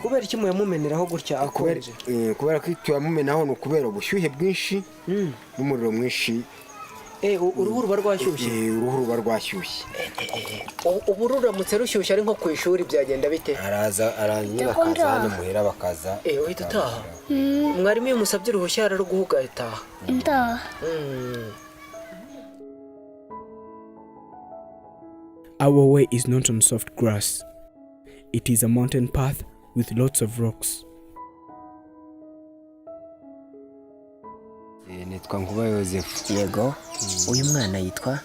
kubera iki muyamumeneraho gutya akonje? kubera ko tuyamumenaho ni ukubera ubushyuhe bwinshi n'umuriro mwinshi. Uruhu ruba rwashyushye? Uruhu ruba rwashyushye. Ubu ruramutse rushyushye ari nko ku ishuri byagenda bite? araza bakaza hano muhera bakaza. Uhita utaha? Mwarimu iyo musabye uruhushya araruguha ugahitaha? Ntaha. Our way is not on soft grass. It is a mountain path with lots of rocks. Nitwa Nkuba Yozefu. Yego. Uyu mwana yitwa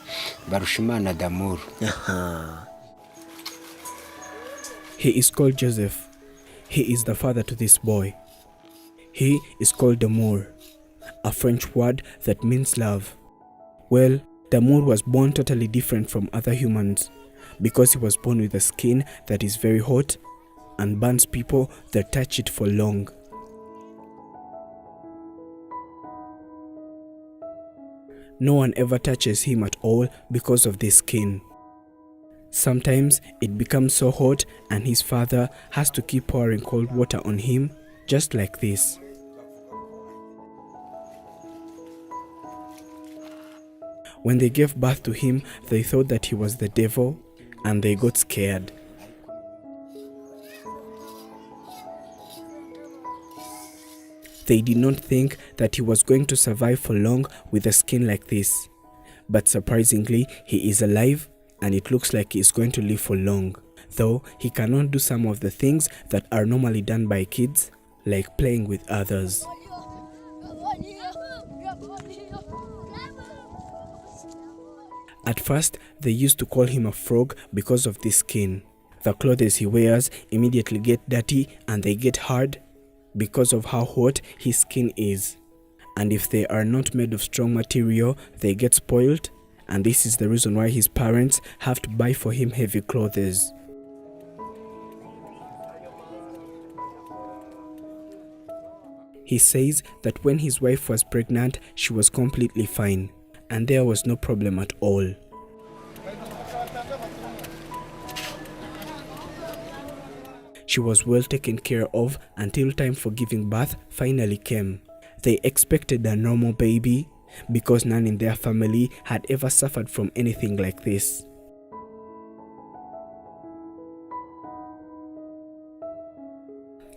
Barushimana Damour. He is called Joseph. He is the father to this boy. He is called Damour, a French word that means love. Well, Damour was born totally different from other humans because he was born with a skin that is very hot and burns people that touch it for long. No one ever touches him at all because of this skin. Sometimes it becomes so hot and his father has to keep pouring cold water on him, just like this. When they gave birth to him, they thought that he was the devil and they got scared. They did not think that he was going to survive for long with a skin like this. But surprisingly, he is alive and it looks like he is going to live for long. Though he cannot do some of the things that are normally done by kids, like playing with others. At first, they used to call him a frog because of this skin. The clothes he wears immediately get dirty and they get hard because of how hot his skin is. And if they are not made of strong material, they get spoiled, and this is the reason why his parents have to buy for him heavy clothes. He says that when his wife was pregnant, she was completely fine, and there was no problem at all. She was well taken care of until time for giving birth finally came. They expected a normal baby because none in their family had ever suffered from anything like this.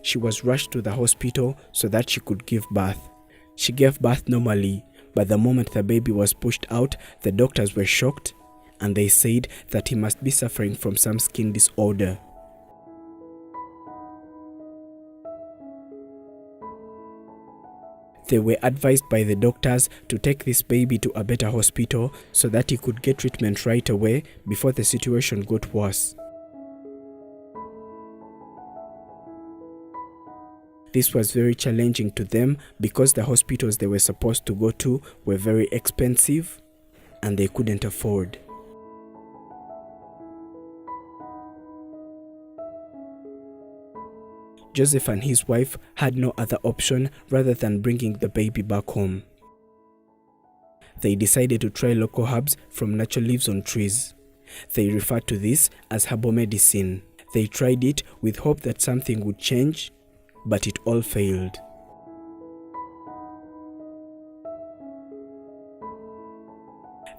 She was rushed to the hospital so that she could give birth. She gave birth normally, but the moment the baby was pushed out, the doctors were shocked and they said that he must be suffering from some skin disorder. They were advised by the doctors to take this baby to a better hospital so that he could get treatment right away before the situation got worse. This was very challenging to them because the hospitals they were supposed to go to were very expensive and they couldn't afford. Joseph and his wife had no other option rather than bringing the baby back home. They decided to try local herbs from natural leaves on trees. They referred to this as herbal medicine. They tried it with hope that something would change, but it all failed.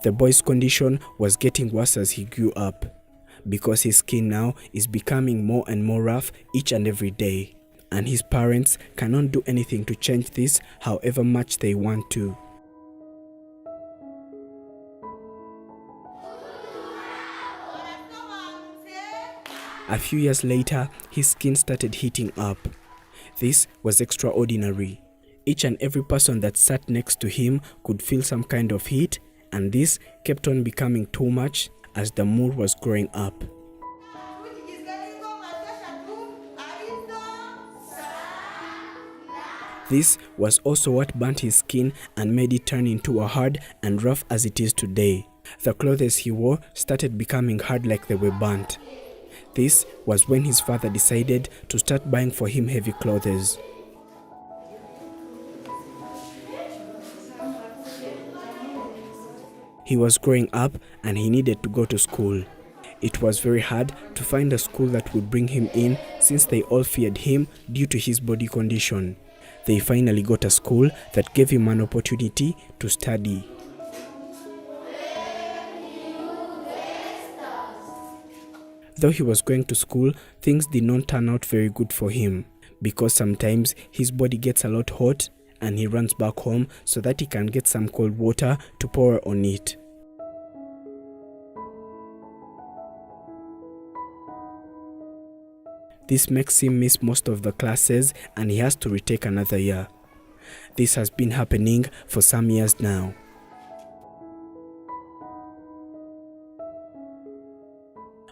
The boy's condition was getting worse as he grew up, because his skin now is becoming more and more rough each and every day, and his parents cannot do anything to change this however much they want to. A few years later, his skin started heating up. This was extraordinary. Each and every person that sat next to him could feel some kind of heat, and this kept on becoming too much as Damour was growing up. This was also what burnt his skin and made it turn into a hard and rough as it is today. The clothes he wore started becoming hard like they were burnt. This was when his father decided to start buying for him heavy clothes. He was growing up and he needed to go to school. It was very hard to find a school that would bring him in since they all feared him due to his body condition. They finally got a school that gave him an opportunity to study. Though he was going to school, things did not turn out very good for him because sometimes his body gets a lot hot and he runs back home so that he can get some cold water to pour on it. This makes him miss most of the classes and he has to retake another year. This has been happening for some years now.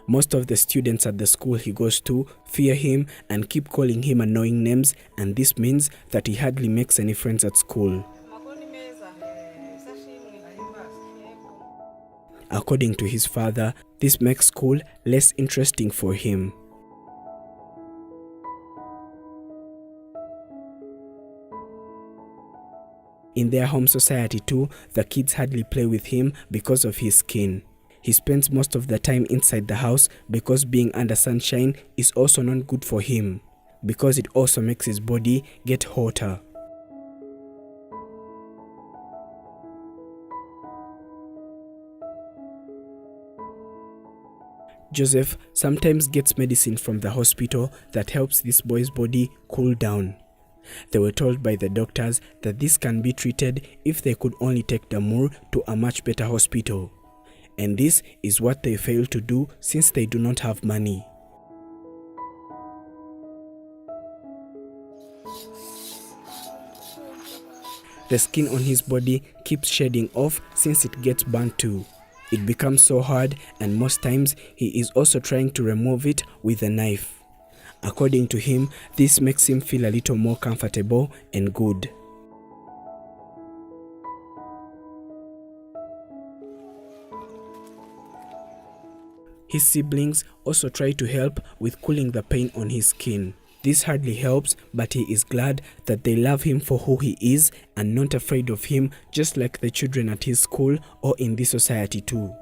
Most of the students at the school he goes to fear him and keep calling him annoying names, and this means that he hardly makes any friends at school. According to his father, this makes school less interesting for him. In their home society too, the kids hardly play with him because of his skin. He spends most of the time inside the house because being under sunshine is also not good for him, because it also makes his body get hotter. Joseph sometimes gets medicine from the hospital that helps this boy's body cool down. They were told by the doctors that this can be treated if they could only take Damour to a much better hospital. And this is what they fail to do since they do not have money. The skin on his body keeps shedding off since it gets burnt too. It becomes so hard, and most times he is also trying to remove it with a knife. According to him, this makes him feel a little more comfortable and good. His siblings also try to help with cooling the pain on his skin. This hardly helps, but he is glad that they love him for who he is and not afraid of him, just like the children at his school or in this society too.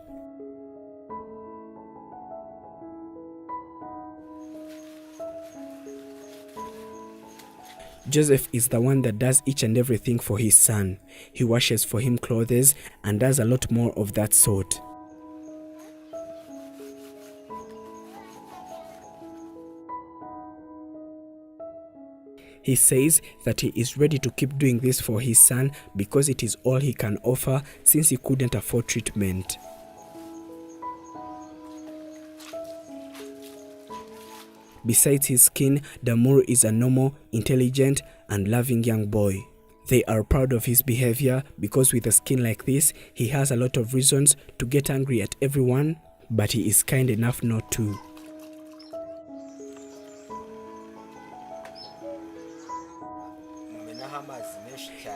Joseph is the one that does each and everything for his son. He washes for him clothes and does a lot more of that sort. He says that he is ready to keep doing this for his son because it is all he can offer since he couldn't afford treatment. Besides his skin, Damour is a normal, intelligent, and loving young boy. They are proud of his behavior because with a skin like this, he has a lot of reasons to get angry at everyone, but he is kind enough not to.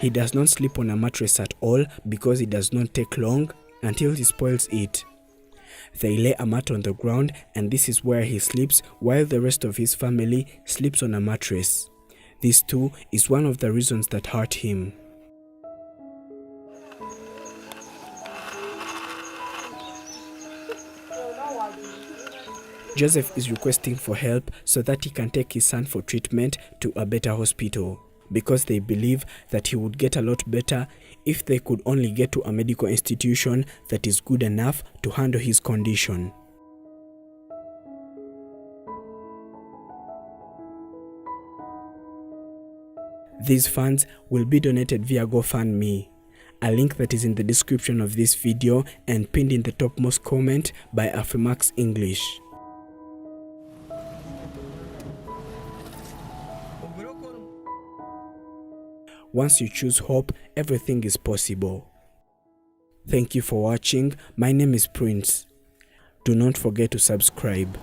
He does not sleep on a mattress at all because it does not take long until he spoils it. They lay a mat on the ground and this is where he sleeps while the rest of his family sleeps on a mattress. This too is one of the reasons that hurt him. Joseph is requesting for help so that he can take his son for treatment to a better hospital, because they believe that he would get a lot better if they could only get to a medical institution that is good enough to handle his condition. These funds will be donated via GoFundMe, a link that is in the description of this video and pinned in the topmost comment by Afrimax English. Once you choose hope, everything is possible. Thank you for watching. My name is Prince. Do not forget to subscribe.